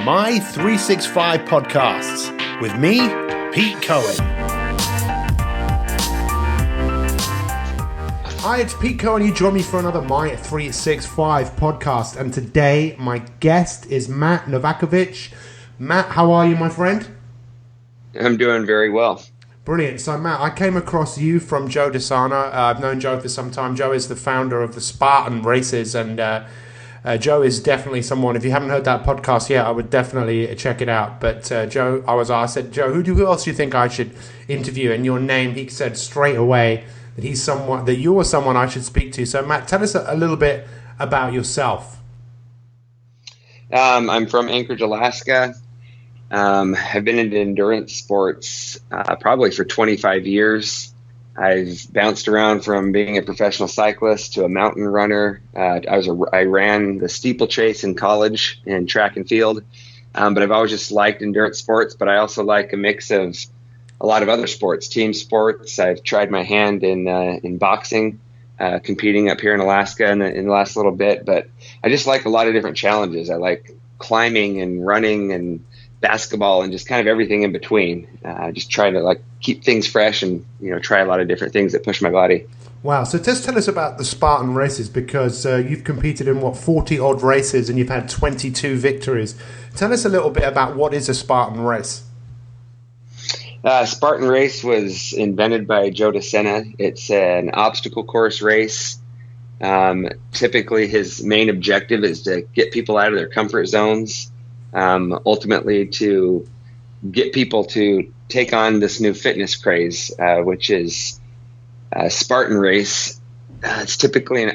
Mi365 Podcasts with me, Pete Cohen. Hi, it's Pete Cohen. You join me for another Mi365 podcast, and today my guest is Matt Novakovich. Matt, how are you, my friend? I'm doing very well. Brilliant. So, Matt, I came across you from Joe DeSana. I've known Joe for some time. Joe is the founder of the Spartan Races, and Joe is definitely someone, if you haven't heard that podcast yet, I would definitely check it out. But Joe, I said, Joe, who else do you think I should interview? And your name, he said straight away that you are someone I should speak to. So, Matt, tell us a little bit about yourself. I'm from Anchorage, Alaska. I've been into endurance sports probably for 25 years. I've bounced around from being a professional cyclist to a mountain runner. I ran the steeplechase in college in track and field, but I've always just liked endurance sports. But I also like a mix of a lot of other sports, team sports. I've tried my hand in boxing, competing up here in Alaska in the last little bit. But I just like a lot of different challenges. I like climbing and running and basketball and just kind of everything in between. Just try to keep things fresh and try a lot of different things that push my body. Wow. So just tell us about the Spartan Races, because you've competed in 40 odd races and you've had 22 victories. Tell us a little bit about what is a Spartan race. Spartan Race was invented by Joe DeSana. It's an obstacle course race. Typically his main objective is to get people out of their comfort zones. Ultimately to get people to take on this new fitness craze, which is a Spartan Race. It's typically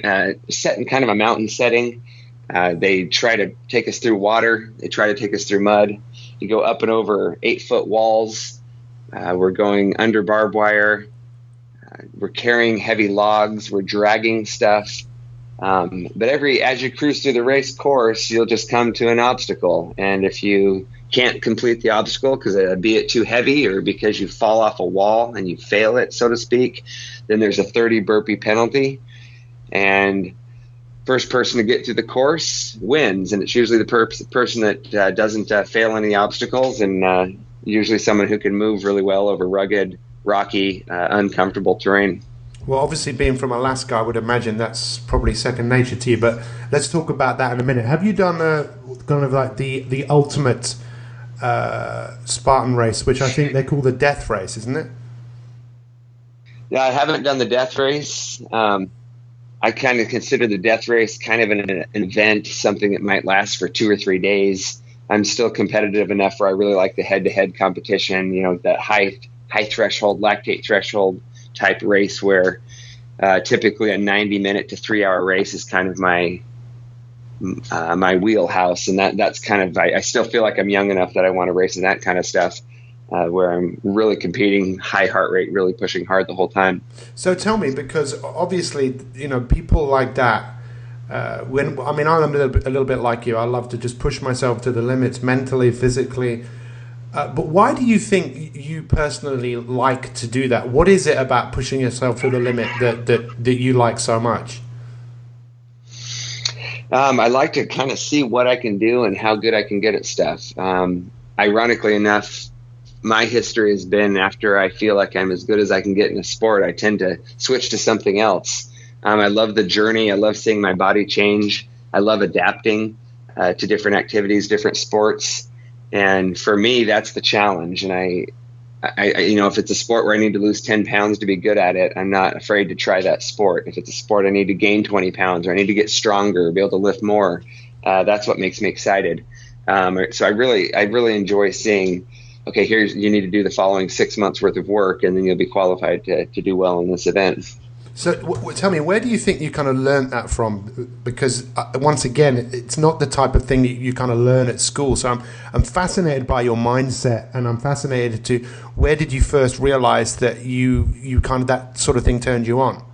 set in kind of a mountain setting. They try to take us through water. They try to take us through mud. You go up and over 8-foot walls. We're going under barbed wire. We're carrying heavy logs. We're dragging stuff. But as you cruise through the race course, you'll just come to an obstacle. And if you can't complete the obstacle because be it too heavy or because you fall off a wall and you fail it, so to speak, then there's a 30 burpee penalty. And first person to get through the course wins. And it's usually the person that doesn't fail any obstacles, and usually someone who can move really well over rugged, rocky, uncomfortable terrain. Well, obviously, being from Alaska, I would imagine that's probably second nature to you. But let's talk about that in a minute. Have you done kind of like the ultimate Spartan race, which I think they call the death race, isn't it? Yeah, I haven't done the death race. I kind of consider the death race kind of an event, something that might last for 2 or 3 days. I'm still competitive enough where I really like the head-to-head competition, that high threshold, lactate threshold type race where typically a 90-minute to 3-hour race is kind of my wheelhouse. And that's kind of, I still feel like I'm young enough that I want to race in that kind of stuff where I'm really competing, high heart rate, really pushing hard the whole time. So tell me, because obviously, people like that, I'm a little bit like you. I love to just push myself to the limits mentally, physically. But why do you think you personally like to do that? What is it about pushing yourself to the limit that you like so much? I like to kind of see what I can do and how good I can get at stuff. Ironically enough, my history has been after I feel like I'm as good as I can get in a sport, I tend to switch to something else. I love the journey. I love seeing my body change. I love adapting to different activities, different sports. And for me, that's the challenge. And I if it's a sport where I need to lose 10 pounds to be good at it, I'm not afraid to try that sport. If it's a sport I need to gain 20 pounds or I need to get stronger, be able to lift more, that's what makes me excited. So I really enjoy seeing, okay, you need to do the following 6 months worth of work, and then you'll be qualified to do well in this event. So tell me, where do you think you kind of learned that from? Because once again, it's not the type of thing that you kind of learn at school. So I'm fascinated by your mindset, and I'm fascinated to where did you first realize that you kind of that sort of thing turned you on?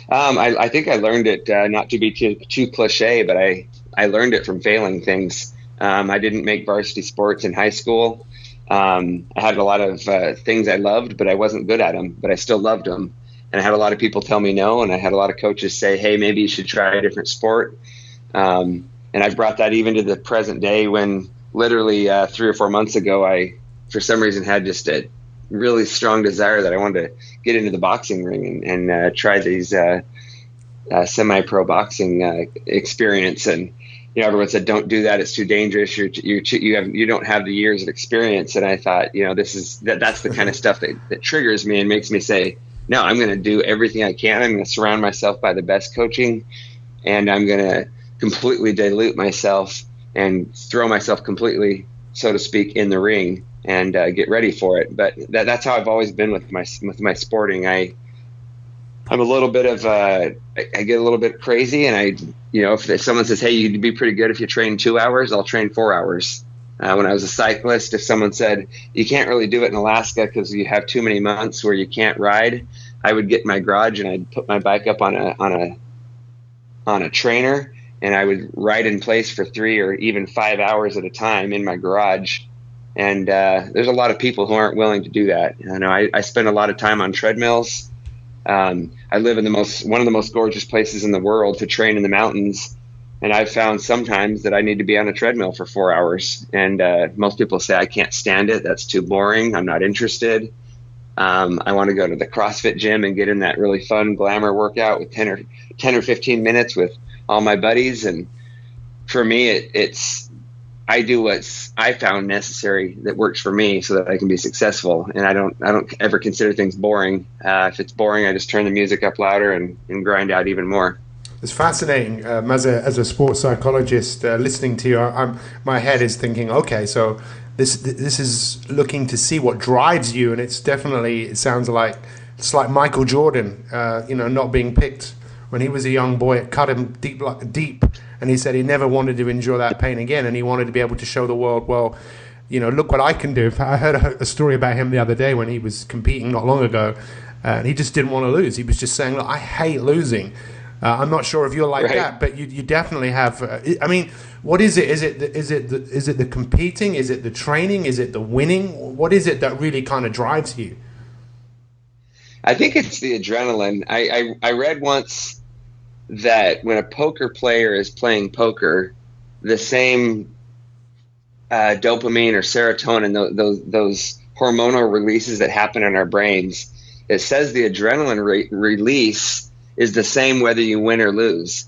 I think I learned it, not to be too cliche, but I learned it from failing things. I didn't make varsity sports in high school. I had a lot of things I loved, but I wasn't good at them, but I still loved them. And I had a lot of people tell me no, and I had a lot of coaches say, hey, maybe you should try a different sport. And And I brought that even to the present day when literally 3 or 4 months ago, I, for some reason, had just a really strong desire that I wanted to get into the boxing ring and try these semi-pro boxing experience. And everyone said, "Don't do that; it's too dangerous. You don't have the years of experience." And I thought, that's the kind of stuff that triggers me and makes me say, "No, I'm going to do everything I can. I'm going to surround myself by the best coaching, and I'm going to completely dilute myself and throw myself completely, so to speak, in the ring and get ready for it." But that's how I've always been with my sporting. I'm a little bit of I get a little bit crazy, and if someone says, "Hey, you'd be pretty good if you train 2 hours," I'll train 4 hours. When I was a cyclist, if someone said, "You can't really do it in Alaska because you have too many months where you can't ride," I would get in my garage and I'd put my bike up on a trainer, and I would ride in place for 3 or even 5 hours at a time in my garage. And there's a lot of people who aren't willing to do that. I spend a lot of time on treadmills. I live in one of the most gorgeous places in the world to train in the mountains. And I've found sometimes that I need to be on a treadmill for 4 hours. And most people say, "I can't stand it. That's too boring. I'm not interested. I want to go to the CrossFit gym and get in that really fun glamour workout with 10 or 15 minutes with all my buddies." And for me, I do what I found necessary that works for me so that I can be successful. And I don't ever consider things boring. If it's boring, I just turn the music up louder and grind out even more. It's fascinating. As a sports psychologist, listening to you, my head is thinking, okay, so this is looking to see what drives you, and it sounds like it's like Michael Jordan, not being picked when he was a young boy. It cut him deep, and he said he never wanted to endure that pain again, and he wanted to be able to show the world, well, look what I can do. I heard a story about him the other day when he was competing not long ago, and he just didn't want to lose. He was just saying, "Look, I hate losing." I'm not sure if you're like that, but you definitely have. What is it? Is it the competing? Is it the training? Is it the winning? What is it that really kind of drives you? I think it's the adrenaline. I read once that when a poker player is playing poker, the same dopamine or serotonin, those hormonal releases that happen in our brains, it says the adrenaline release is the same whether you win or lose.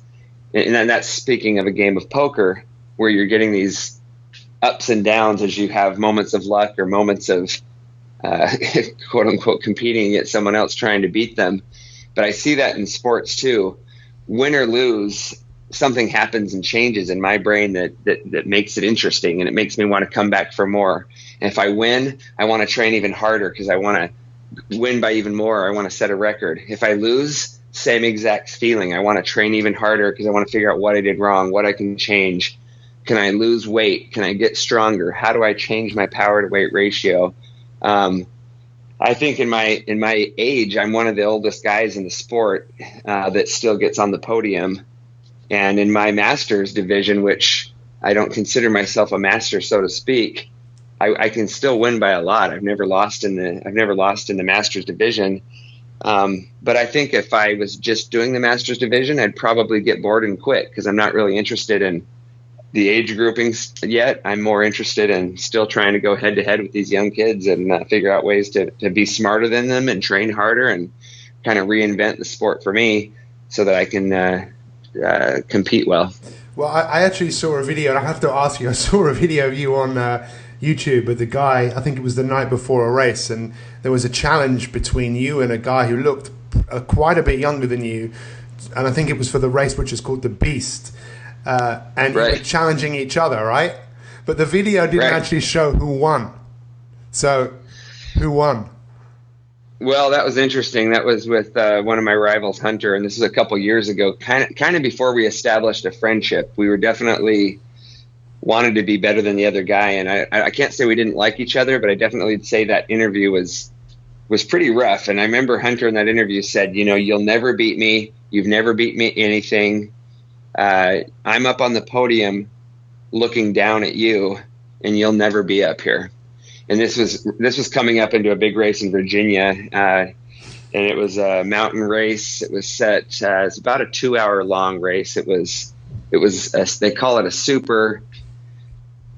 And that's speaking of a game of poker where you're getting these ups and downs as you have moments of luck or moments of quote unquote competing against someone else trying to beat them. But I see that in sports too. Win or lose, something happens and changes in my brain that makes it interesting, and it makes me want to come back for more. And if I win, I want to train even harder because I want to win by even more. I want to set a record. If I lose, same exact feeling. I want to train even harder because I want to figure out what I did wrong, what I can change. Can I lose weight? Can I get stronger? How do I change my power to weight ratio? I think in my age, I'm one of the oldest guys in the sport that still gets on the podium. And in my master's division, which I don't consider myself a master, so to speak, I can still win by a lot. I've never lost in the master's division. But I think if I was just doing the master's division, I'd probably get bored and quit because I'm not really interested in the age groupings yet. I'm more interested in still trying to go head to head with these young kids and figure out ways to be smarter than them and train harder and kind of reinvent the sport for me so that I can compete well. Well, I actually saw a video, and I have to ask you, I saw a video of you on YouTube with the guy, I think it was the night before a race, and there was a challenge between you and a guy who looked quite a bit younger than you, and I think it was for the race which is called The Beast, and you were challenging each other, right? But the video didn't actually show who won. So, who won? Well, that was interesting. That was with one of my rivals, Hunter, and this is a couple years ago, kind of before we established a friendship. We were definitely wanted to be better than the other guy, and I can't say we didn't like each other, but I definitely say that interview was pretty rough. And I remember Hunter in that interview said, "You'll never beat me. You've never beat me anything. I'm up on the podium looking down at you, and you'll never be up here." And this was coming up into a big race in Virginia, and it was a mountain race. It was set. It's about a 2-hour long race. It was It was they call it a super.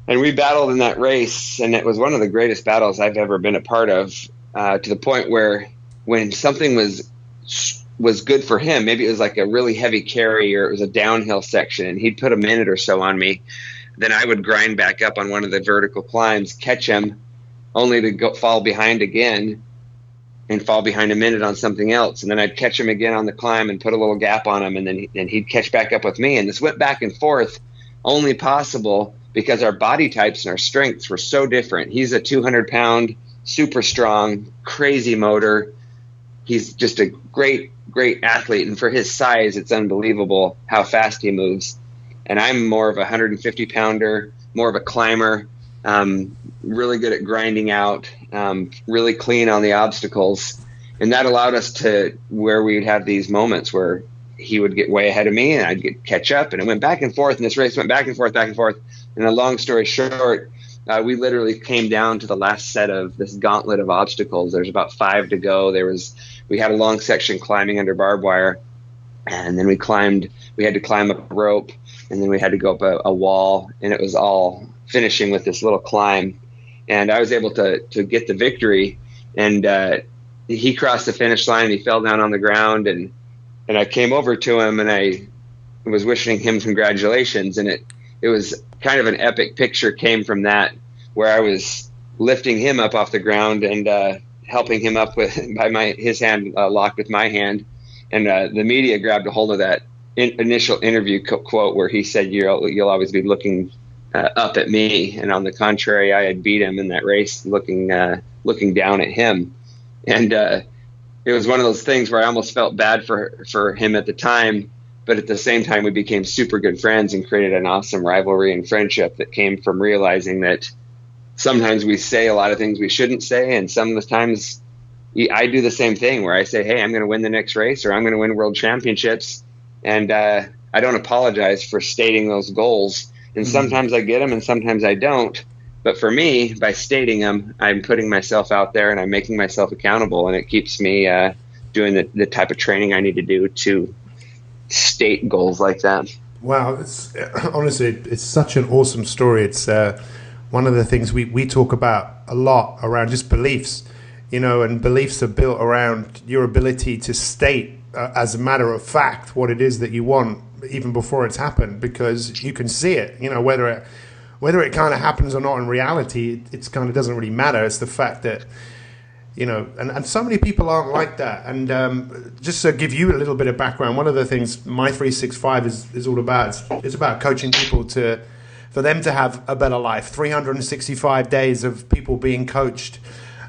And we battled in that race, and it was one of the greatest battles I've ever been a part of, to the point where when something was good for him, maybe it was like a really heavy carry or it was a downhill section, and he'd put a minute or so on me, then I would grind back up on one of the vertical climbs, catch him, only to fall behind again and fall behind a minute on something else. And then I'd catch him again on the climb and put a little gap on him, and then he'd catch back up with me. And this went back and forth, only possible because our body types and our strengths were so different. He's a 200-pound, super strong, crazy motor. He's just a great, great athlete. And for his size, it's unbelievable how fast he moves. And I'm more of a 150-pounder, more of a climber, really good at grinding out, really clean on the obstacles. And that allowed us to where we'd have these moments where he would get way ahead of me and I'd catch up. And it went back and forth. And this race went back and forth, back and forth. And a long story short, we literally came down to the last set of this gauntlet of obstacles. There's about 5 to go. We had a long section climbing under barbed wire, and then we had to climb up a rope, and then we had to go up a wall, and it was all finishing with this little climb. And I was able to get the victory, and he crossed the finish line, and he fell down on the ground, and I came over to him, and I was wishing him congratulations, and it was kind of an epic picture came from that, where I was lifting him up off the ground and helping him up his hand locked with my hand. And the media grabbed a hold of that initial interview quote where he said, you'll always be looking up at me. And on the contrary, I had beat him in that race looking down at him. And it was one of those things where I almost felt bad for him at the time. But at the same time, we became super good friends and created an awesome rivalry and friendship that came from realizing that sometimes we say a lot of things we shouldn't say. And some of the times I do the same thing where I say, hey, I'm going to win the next race, or I'm going to win world championships. And I don't apologize for stating those goals. And sometimes I get them and sometimes I don't. But for me, by stating them, I'm putting myself out there and I'm making myself accountable. And it keeps me doing the type of training I need to do to state goals like that. Wow, honestly, it's such an awesome story. It's one of the things we talk about a lot around just beliefs, and beliefs are built around your ability to state as a matter of fact what it is that you want even before it's happened, because you can see it, whether it kind of happens or not in reality, it's kind of doesn't really matter. It's the fact that and so many people aren't like that. And just to give you a little bit of background, one of the things Mi365 is all about, it's about coaching people for them to have a better life. 365 days of people being coached,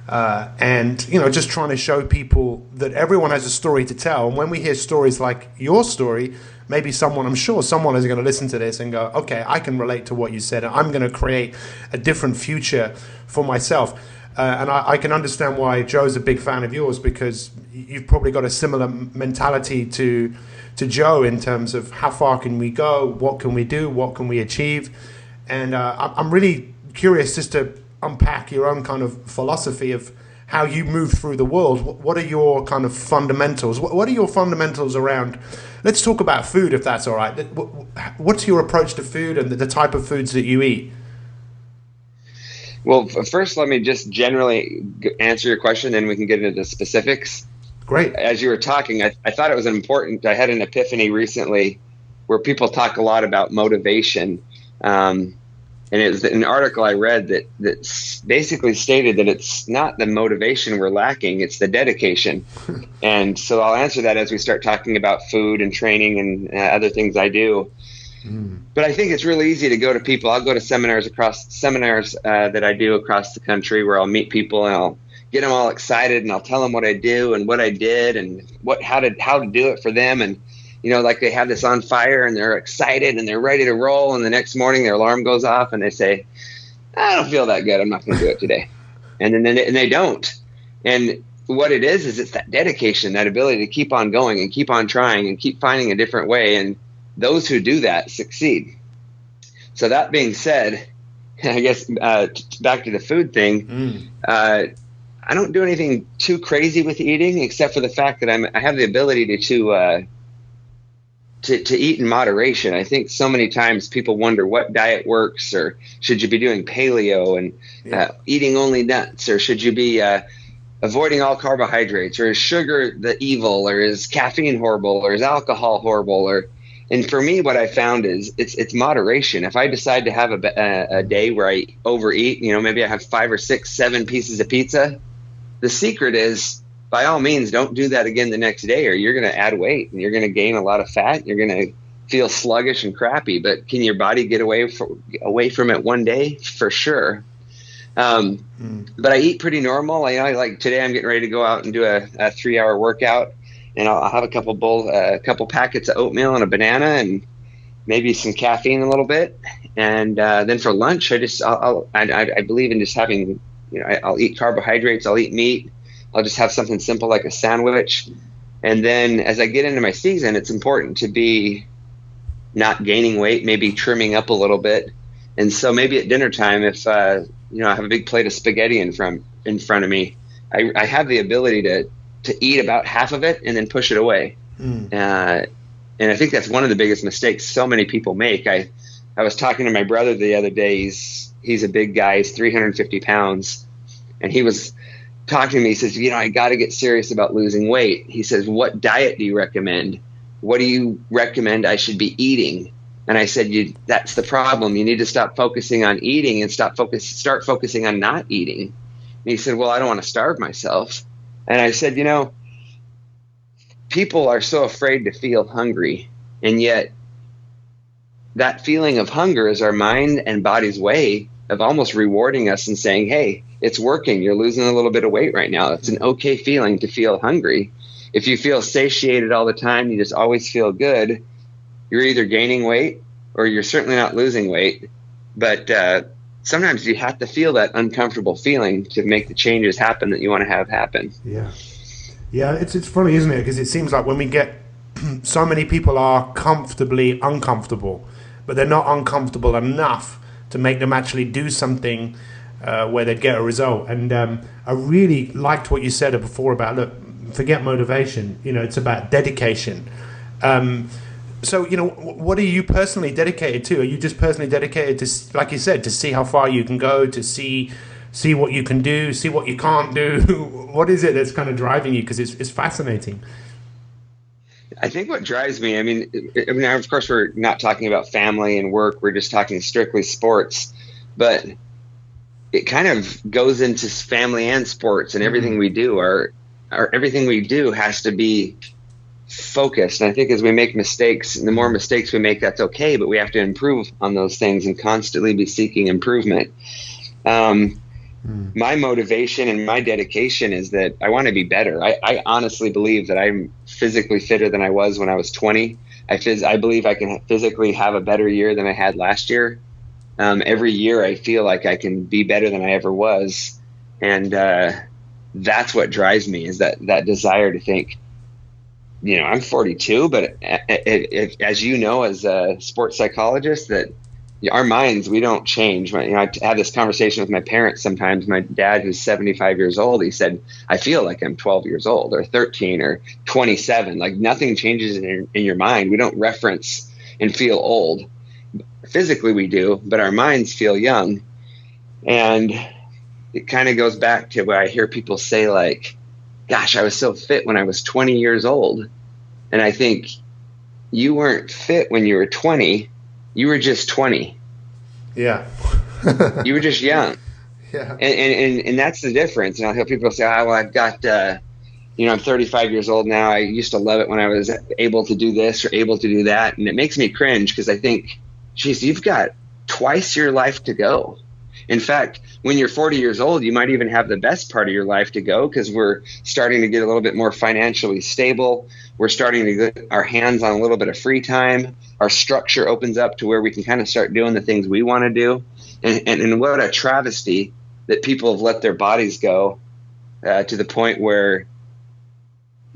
and just trying to show people that everyone has a story to tell. And when we hear stories like your story, maybe I'm sure someone is going to listen to this and go, okay, I can relate to what you said. I'm going to create a different future for myself. And I can understand why Joe's a big fan of yours, because you've probably got a similar mentality to Joe in terms of how far can we go, what can we do, what can we achieve. And I'm really curious just to unpack your own kind of philosophy of how you move through the world. What are your kind of fundamentals? What are your fundamentals around? Let's talk about food, if that's all right. What's your approach to food and the type of foods that you eat? Well, first, let me just generally answer your question, then we can get into the specifics. Great. As you were talking, I thought it was important. I had an epiphany recently where people talk a lot about motivation. And it was an article I read that basically stated that it's not the motivation we're lacking, it's the dedication. And so I'll answer that as we start talking about food and training and other things I do. But I think it's really easy to go to people. I'll go to seminars that I do across the country where I'll meet people and I'll get them all excited and I'll tell them what I do and what I did and how to do it for them. And, like they have this on fire and they're excited and they're ready to roll. And the next morning their alarm goes off and they say, I don't feel that good. I'm not going to do it today. And then they don't. And what it is it's that dedication, that ability to keep on going and keep on trying and keep finding a different way. And those who do that succeed. So that being said, I guess back to the food thing, I don't do anything too crazy with eating, except for the fact that I have the ability to to eat in moderation. I think so many times people wonder what diet works, or should you be doing paleo and eating only nuts, or should you be avoiding all carbohydrates, or is sugar the evil, or is caffeine horrible, or is alcohol horrible? And for me, what I found is it's moderation. If I decide to have a day where I overeat, maybe I have 5 or 6, 7 pieces of pizza, the secret is, by all means, don't do that again the next day, or you're going to add weight and you're going to gain a lot of fat. You're going to feel sluggish and crappy. But can your body get away from it one day? For sure. But I eat pretty normal. Like today, I'm getting ready to go out and do a 3-hour workout, and I'll have a couple packets of oatmeal and a banana, and maybe some caffeine a little bit. And then for lunch, I believe in just having, I'll eat carbohydrates. I'll eat meat. I'll just have something simple like a sandwich. And then as I get into my season, it's important to be not gaining weight, maybe trimming up a little bit. And so maybe at dinner time, if I have a big plate of spaghetti in front of me, I have the ability to eat about half of it and then push it away. And I think that's one of the biggest mistakes so many people make. I was talking to my brother the other day. He's a big guy. He's 350 pounds. And he was talking to me. He says, I got to get serious about losing weight. He says, what diet do you recommend? What do you recommend I should be eating? And I said, that's the problem. You need to stop focusing on eating and start focusing on not eating. And he said, well, I don't want to starve myself. And I said, people are so afraid to feel hungry. And yet that feeling of hunger is our mind and body's way of almost rewarding us and saying, hey, it's working. You're losing a little bit of weight right now. It's an okay feeling to feel hungry. If you feel satiated all the time, you just always feel good, you're either gaining weight or you're certainly not losing weight. But sometimes you have to feel that uncomfortable feeling to make the changes happen that you want to have happen. Yeah. It's funny, isn't it? Because it seems like when we get so many people are comfortably uncomfortable, but they're not uncomfortable enough to make them actually do something where they'd get a result. And I really liked what you said before about, look, forget motivation. It's about dedication. So, what are you personally dedicated to? Are you just personally dedicated to, like you said, to see how far you can go, to see what you can do, see what you can't do? What is it that's kind of driving you? Because it's fascinating. I think what drives me, I mean, of course, we're not talking about family and work. We're just talking strictly sports. But it kind of goes into family and sports, and everything we do. Everything we do has to be focused. And I think as we make mistakes, and the more mistakes we make, that's okay, but we have to improve on those things and constantly be seeking improvement. My motivation and my dedication is that I want to be better. I honestly believe that I'm physically fitter than I was when I was 20. I believe I can physically have a better year than I had last year. Every year I feel like I can be better than I ever was. And that's what drives me, is that desire to think, I'm 42, but as you know, as a sports psychologist, that our minds, we don't change. I have this conversation with my parents sometimes. My dad, who's 75 years old, he said, I feel like I'm 12 years old or 13 or 27. Like nothing changes in your mind. We don't reference and feel old. Physically we do, but our minds feel young. And it kind of goes back to where I hear people say, like, gosh, I was so fit when I was 20 years old. And I think you weren't fit when you were 20. You were just 20. Yeah. You were just young. Yeah. And that's the difference. And I'll hear people say, I've got, I'm 35 years old now. I used to love it when I was able to do this or able to do that. And it makes me cringe because I think, geez, you've got twice your life to go. In fact, when you're 40 years old, you might even have the best part of your life to go, because we're starting to get a little bit more financially stable. We're starting to get our hands on a little bit of free time. Our structure opens up to where we can kind of start doing the things we want to do. And what a travesty that people have let their bodies go to the point where,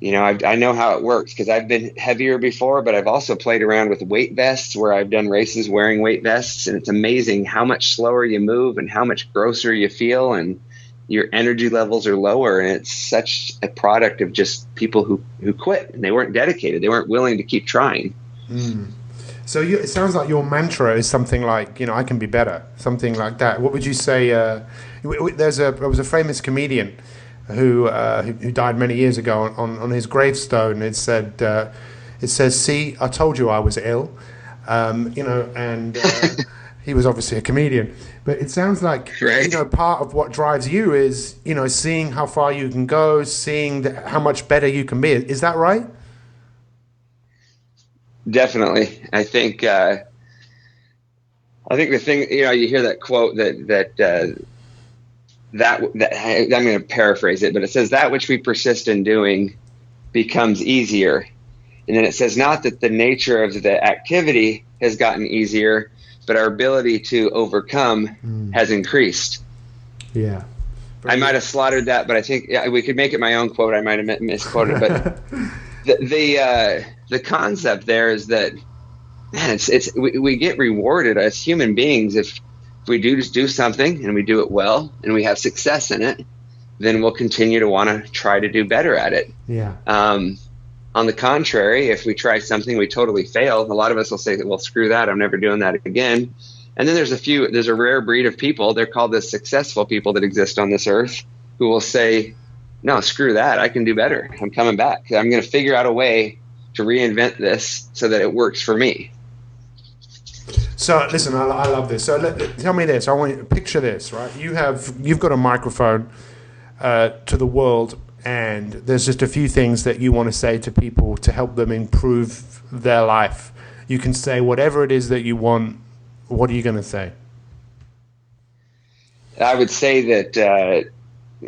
I know how it works, because I've been heavier before, but I've also played around with weight vests where I've done races wearing weight vests. And it's amazing how much slower you move and how much grosser you feel, and your energy levels are lower. And it's such a product of just people who quit, and they weren't dedicated. They weren't willing to keep trying. So it sounds like your mantra is something like, I can be better, something like that. What would you say? There was a famous comedian who died many years ago. On his gravestone, it says, "See, I told you I was ill," and he was obviously a comedian. But it sounds like, right. Part of what drives you is, seeing how far you can go, seeing how much better you can be. Is that right? Definitely. I think the thing, you hear that quote that I'm going to paraphrase it, but it says that which we persist in doing becomes easier. And then it says not that the nature of the activity has gotten easier, but our ability to overcome has increased. Yeah. I might have slaughtered that, but I think we could make it my own quote. I might have misquoted, but the concept there is that, man, we get rewarded as human beings if we do something and we do it well and we have success in it, then we'll continue to want to try to do better at it. Yeah. On the contrary, if we try something, we totally fail. A lot of us will say, well, screw that, I'm never doing that again. And then there's a rare breed of people, they're called the successful people that exist on this earth, who will say, no, screw that, I can do better. I'm coming back. I'm going to figure out a way to reinvent this so that it works for me. So listen, I love this. So tell me this. I want you to picture this, right? You've got a microphone to the world, and there's just a few things that you want to say to people to help them improve their life. You can say whatever it is that you want. What are you going to say? I would say that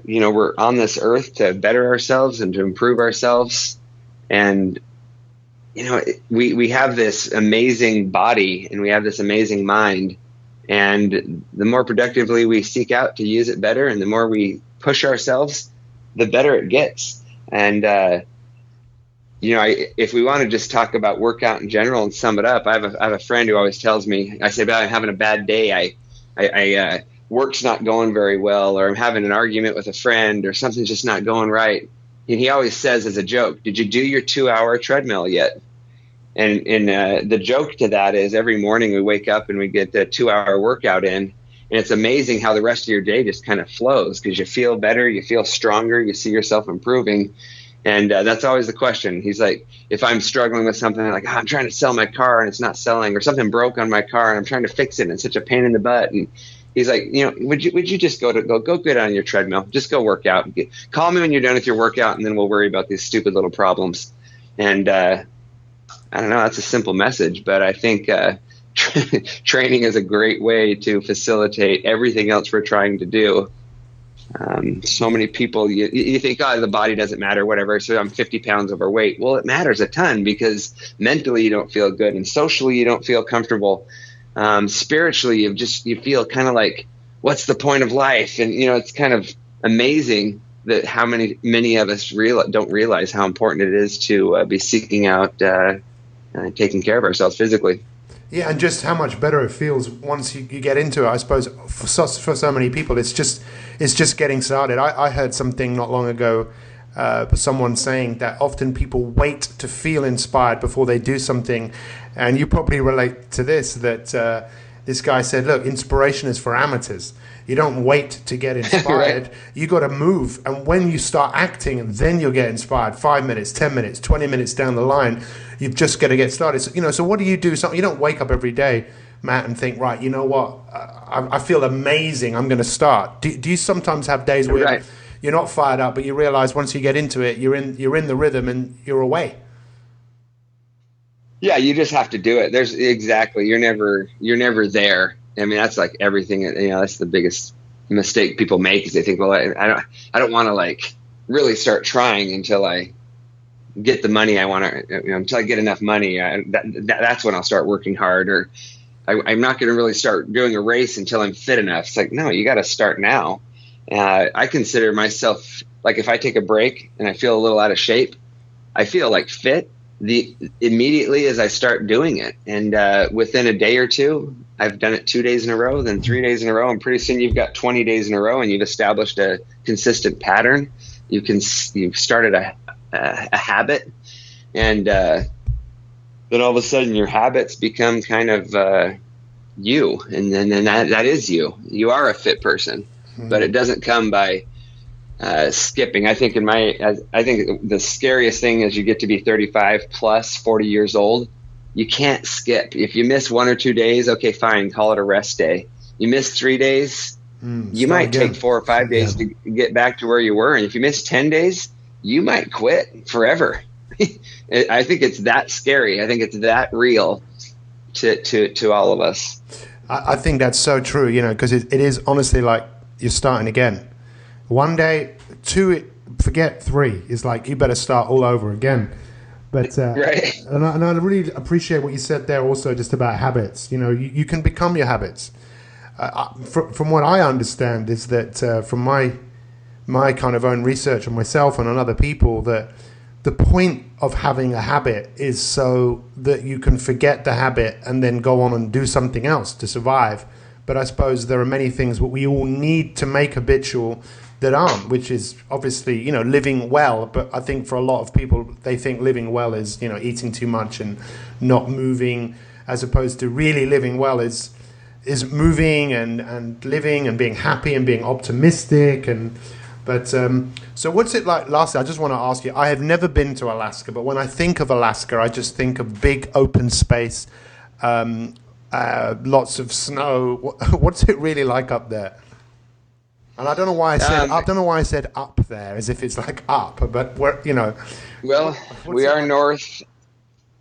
we're on this earth to better ourselves and to improve ourselves, and we have this amazing body and we have this amazing mind, and the more productively we seek out to use it better and the more we push ourselves, the better it gets. And if we want to just talk about workout in general and sum it up, I have a friend who always tells me, I say, I'm having a bad day, I work's not going very well, or I'm having an argument with a friend, or something's just not going right. And he always says as a joke, did you do your 2-hour treadmill yet? And the joke to that is every morning we wake up and we get the 2-hour workout in, and it's amazing how the rest of your day just kind of flows because you feel better, you feel stronger, you see yourself improving. And that's always the question. He's like, if I'm struggling with something, like I'm trying to sell my car and it's not selling, or something broke on my car and I'm trying to fix it and it's such a pain in the butt. And he's like, would you just go get on your treadmill, just go work out. Call me when you're done with your workout, and then we'll worry about these stupid little problems. And I don't know, that's a simple message, but I think training is a great way to facilitate everything else we're trying to do. So many people, you think, the body doesn't matter, whatever. So I'm 50 pounds overweight. Well, it matters a ton because mentally you don't feel good, and socially you don't feel comfortable. Spiritually, you feel kind of like, what's the point of life? And it's kind of amazing that how many of us don't realize how important it is to be seeking out taking care of ourselves physically. Yeah, and just how much better it feels once you get into it. I suppose for so many people, it's just getting started. I heard something not long ago, someone saying that often people wait to feel inspired before they do something, and you probably relate to this. That this guy said, "Look, inspiration is for amateurs. You don't wait to get inspired. Right. You got to move, and when you start acting, and then you'll get inspired. 5 minutes, 10 minutes, 20 minutes down the line." You've just got to get started. So, so what do you do? You don't wake up every day, Matt, and think, right, you know what? I feel amazing. I'm going to start. Do you sometimes have days where you're not fired up, but you realize once you get into it, you're in the rhythm and you're away? Yeah, you just have to do it. You're never there. I mean, that's like everything. That's the biggest mistake people make is they think, well, I don't want to really start trying until I get the money I want to, until I get enough money. That's when I'll start working hard, or I'm not going to really start doing a race until I'm fit enough. It's like, no, you got to start now. I consider myself, if I take a break and I feel a little out of shape, I feel fit immediately as I start doing it. And within a day or two, I've done it 2 days in a row, then 3 days in a row. And pretty soon you've got 20 days in a row and you've established a consistent pattern. You've started a habit, and then all of a sudden your habits become kind of you, and then that is you. You are a fit person, but it doesn't come by skipping. I think I think the scariest thing is you get to be 35 plus 40 years old. You can't skip. If you miss 1 or 2 days, okay, fine, call it a rest day. You miss 3 days, you might take 4 or 5 days to get back to where you were. And if you miss 10 days, you might quit forever. I think it's that scary. I think it's that real to all of us. I think that's so true, because it is honestly like you're starting again. 1 day, 2, forget 3. It's like you better start all over again. But right. And I really appreciate what you said there also just about habits. You can become your habits. From what I understand is that from my kind of own research on myself and on other people, that the point of having a habit is so that you can forget the habit and then go on and do something else to survive. But I suppose there are many things what we all need to make habitual that aren't, which is obviously, living well. But I think for a lot of people, they think living well is, eating too much and not moving, as opposed to really living well is moving and living and being happy and being optimistic. But so what's it like? Lastly, I just want to ask you, I have never been to Alaska, but when I think of Alaska, I just think of big open space, lots of snow. What's it really like up there? And I don't know why I said up there, as if it's like up, but we're, Well, we are north.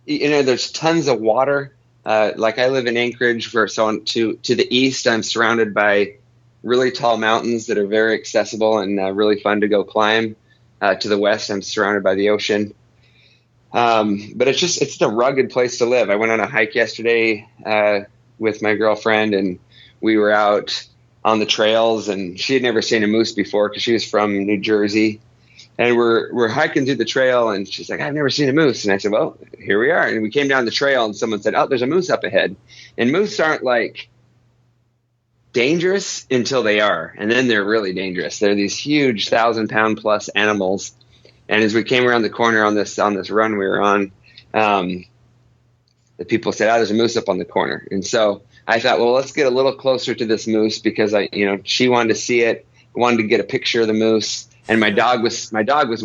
There's tons of water. Like I live in Anchorage, so to the east, I'm surrounded by really tall mountains that are very accessible and really fun to go climb. To the west, I'm surrounded by the ocean. But it's a rugged place to live. I went on a hike yesterday with my girlfriend, and we were out on the trails, and she had never seen a moose before because she was from New Jersey. And we're hiking through the trail, and she's like, I've never seen a moose. And I said, well, here we are. And we came down the trail, and someone said, oh, there's a moose up ahead. And moose aren't like dangerous until they are. And then they're really dangerous. They're these huge 1,000-pound plus animals. And as we came around the corner on this run we were on, the people said, there's a moose up on the corner. And so I thought, well, let's get a little closer to this moose because she wanted to see it, wanted to get a picture of the moose. And my dog was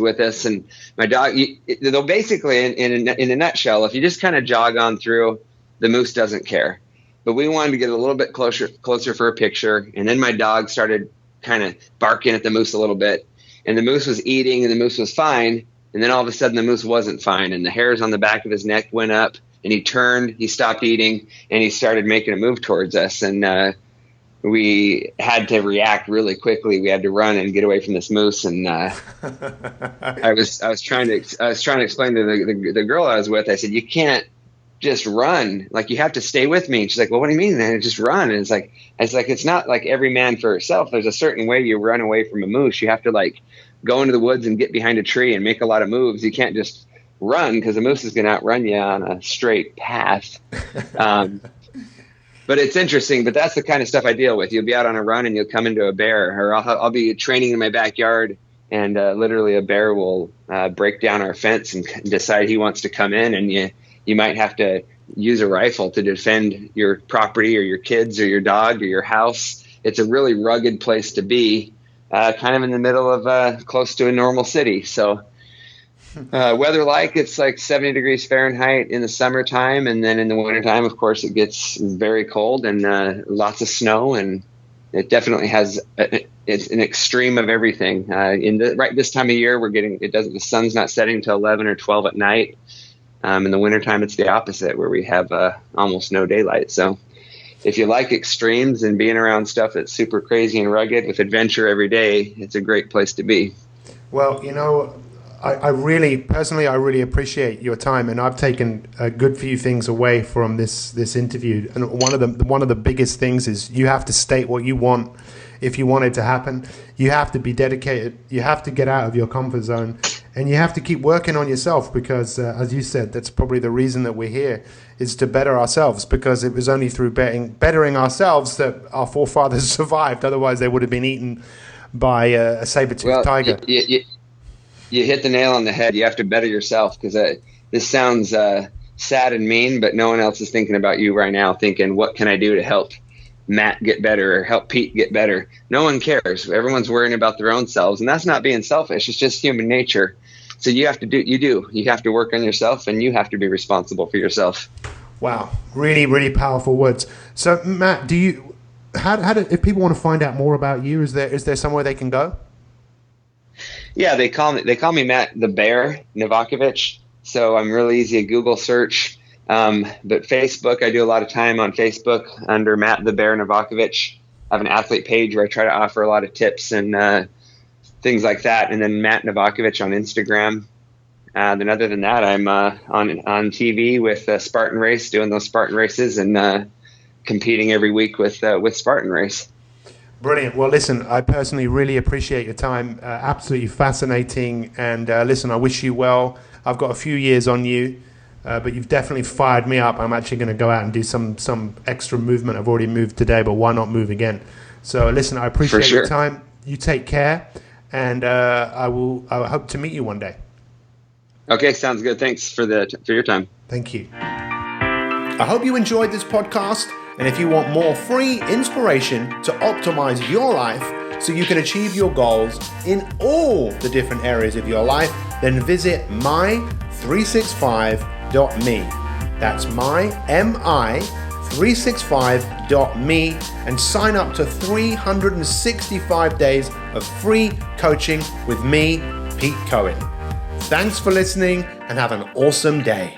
with us, and my dog, though basically in a nutshell, if you just kind of jog on through, the moose doesn't care. But we wanted to get a little bit closer for a picture. And then my dog started kind of barking at the moose a little bit, and the moose was eating and the moose was fine. And then all of a sudden the moose wasn't fine, and the hairs on the back of his neck went up, and he turned, he stopped eating, and he started making a move towards us. And, we had to react really quickly. We had to run and get away from this moose. And I was trying to explain to the girl I was with. I said, you can't just run. Like, you have to stay with me. And she's like, well, what do you mean? And just run. And it's like it's not like every man for herself. There's a certain way you run away from a moose. You have to like go into the woods and get behind a tree and make a lot of moves. You can't just run because the moose is going to outrun you on a straight path. But it's interesting, but that's the kind of stuff I deal with. You'll be out on a run and you'll come into a bear, or I'll be training in my backyard, and literally a bear will break down our fence and decide he wants to come in, and you might have to use a rifle to defend your property or your kids or your dog or your house. It's a really rugged place to be, kind of in the middle of close to a normal city. So weather it's like 70 degrees Fahrenheit in the summertime, and then in the wintertime, of course, it gets very cold and lots of snow, and it definitely has it's an extreme of everything. Right this time of year, the sun's not setting till 11 or 12 at night. In the wintertime, it's the opposite, where we have almost no daylight. So if you like extremes and being around stuff that's super crazy and rugged with adventure every day, it's a great place to be. Well, I really appreciate your time, and I've taken a good few things away from this interview. And one of the biggest things is you have to state what you want if you want it to happen. You have to be dedicated. You have to get out of your comfort zone, and you have to keep working on yourself because, as you said, that's probably the reason that we're here, is to better ourselves, because it was only through bettering ourselves that our forefathers survived. Otherwise, they would have been eaten by a saber-toothed tiger. You hit the nail on the head. You have to better yourself, because this sounds sad and mean, but no one else is thinking about you right now, thinking, what can I do to help Matt get better or help Pete get better? No one cares. Everyone's worrying about their own selves, and that's not being selfish. It's just human nature. So you have to work on yourself, and you have to be responsible for yourself. Wow. Really, really powerful words. So Matt, if people want to find out more about you, is there somewhere they can go? Yeah, they call me Matt the Bear Novakovich. So I'm really easy to Google search. But Facebook, I do a lot of time on Facebook under Matt the Bear Novakovich. I have an athlete page where I try to offer a lot of tips and things like that. And then Matt Novakovich on Instagram. Then other than that, I'm on TV with Spartan Race, doing those Spartan races and competing every week with Spartan Race. Brilliant. Well, listen, I personally really appreciate your time. Absolutely fascinating. And listen, I wish you well. I've got a few years on you, but you've definitely fired me up. I'm actually going to go out and do some extra movement. I've already moved today, but why not move again? So listen, I appreciate your time. You take care, and I hope to meet you one day. Okay, sounds good. Thanks for your time. Thank you. I hope you enjoyed this podcast. And if you want more free inspiration to optimize your life so you can achieve your goals in all the different areas of your life, then visit mi365.me. That's mi365.me and sign up to 365 days of free coaching with me, Pete Cohen. Thanks for listening and have an awesome day.